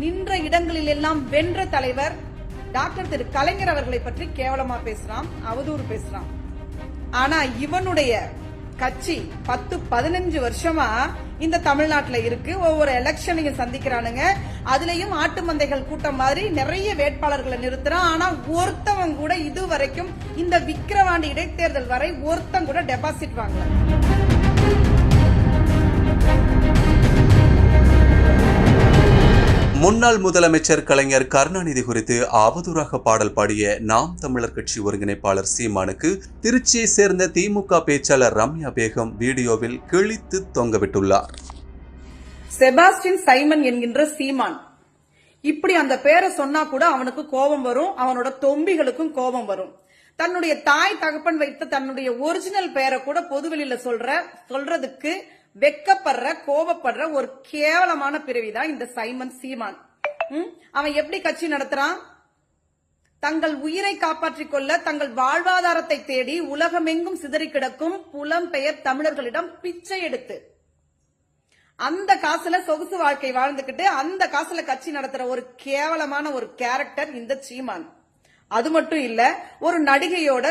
நின்ற இடங்களில் எல்லாம் வென்ற தலைவர் டாக்டர் திரு கலைஞர் அவர்களை பற்றி கேவலமா பேசுறான், அவதூறு பேசுறான். ஆனா இவனுடைய கட்சி 10-15 வருஷமா இந்த தமிழ்நாட்டுல இருக்கு. ஒவ்வொரு எலெக்ஷனையும் சந்திக்கிறானுங்க. அதுலயும் ஆட்டு மந்தைகள் கூட்டம் மாதிரி நிறைய வேட்பாளர்களை நிறுத்துறான். ஆனா ஒருத்தவங்க கூட இது வரைக்கும் இந்த விக்கிரவாண்டி இடைத்தேர்தல் வரை ஒருத்தன் கூட டெபாசிட் வாங்கல. முன்னாள் முதலமைச்சர் கலைஞர் கருணாநிதி குறித்து அவதூறாக பாடல் பாடிய நாம் தமிழர் கட்சி ஒருங்கிணைப்பாளர் சீமானுக்கு திருச்சியை சேர்ந்த திமுக பேச்சாளர் ரம்யா பேகம் வீடியோவில் கிழித்து தொங்கவிட்டுள்ளார். செபாஸ்டின் சைமன் என்கின்ற சீமான் இப்படி அந்த பேரை சொன்னா கூட அவனுக்கு கோபம் வரும், அவனோட தொம்பிகளுக்கும் கோபம் வரும். தன்னுடைய தாய் தகப்பன் வைத்த தன்னுடைய ஒரிஜினல் பேரை கூட பொதுவெளியில சொல்றதுக்கு வெக்கப்படுற கோபப்படுற ஒரு கேவலமான பிறவிதான் இந்த சைமன் சீமான். அவன் எப்படி கட்சி நடத்துறான்? தங்கள் உயிரை காப்பாற்றிக் கொள்ள தங்கள் வாழ்வாதாரத்தை தேடி உலகமெங்கும் சிதறி கிடக்கும் புலம்பெயர் தமிழர்களிடம் பிச்சை எடுத்து அந்த காசுல சொகுசு வாழ்க்கை வாழ்ந்துகிட்டு அந்த காசுல கட்சி நடத்துற ஒரு கேவலமான ஒரு கேரக்டர் இந்த சீமான். அது மட்டும் இல்ல, ஒரு நடிகையோட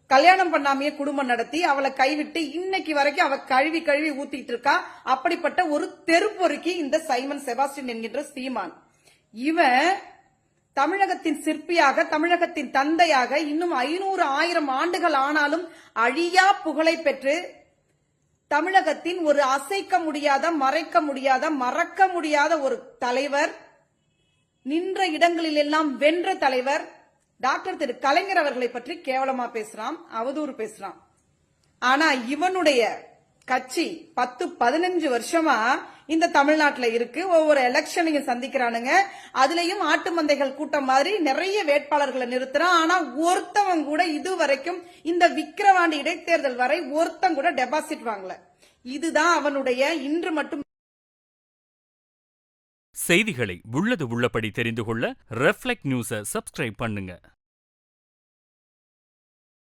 கல்யாணம் பண்ணாமையே குடும்பம் நடத்தி அவளை கைவிட்டு இன்னைக்கு வரைக்கும் அவ கழுவி ஊத்திட்டு இருக்கா. அப்படிப்பட்ட ஒரு தெருப்பொறுக்கி இந்த சைமன் செபாஸ்டின் என்கின்ற சீமான். இவன் தமிழகத்தின் சிற்பியாக, தமிழகத்தின் தந்தையாக இன்னும் 500-1000 ஆண்டுகள் ஆனாலும் அழியா புகழை பெற்று தமிழகத்தின் ஒரு அசைக்க முடியாத, மறைக்க முடியாத, மறக்க முடியாத ஒரு தலைவர், நின்ற இடங்களில் எல்லாம் வென்ற தலைவர் டாக்டர் திரு கலைஞர் அவர்களை பற்றி கேவலமா பேசுறான், அவதூறு பேசுறான். ஆனா இவனுடைய கட்சி 10-15 வருஷமா இந்த தமிழ்நாட்டுல இருக்கு. ஒவ்வொரு எலெக்ஷனையும் சந்திக்கிறானுங்க. அதுலயும் ஆட்டு மந்தைகள் கூட்டம் மாதிரி நிறைய வேட்பாளர்களை நிறுத்துறான். ஆனா ஒருத்தவங்க கூட இது வரைக்கும் இந்த விக்கிரவாண்டி இடைத்தேர்தல் வரை ஒருத்தன் கூட டெபாசிட் வாங்கல. இதுதான் அவனுடைய இன்று மட்டும். செய்திகளை உள்ளது உள்ளபடி தெரிந்து கொள்ள ரெஃப்ளெக்ட் நியூஸை சப்ஸ்கிரைப் பண்ணுங்க.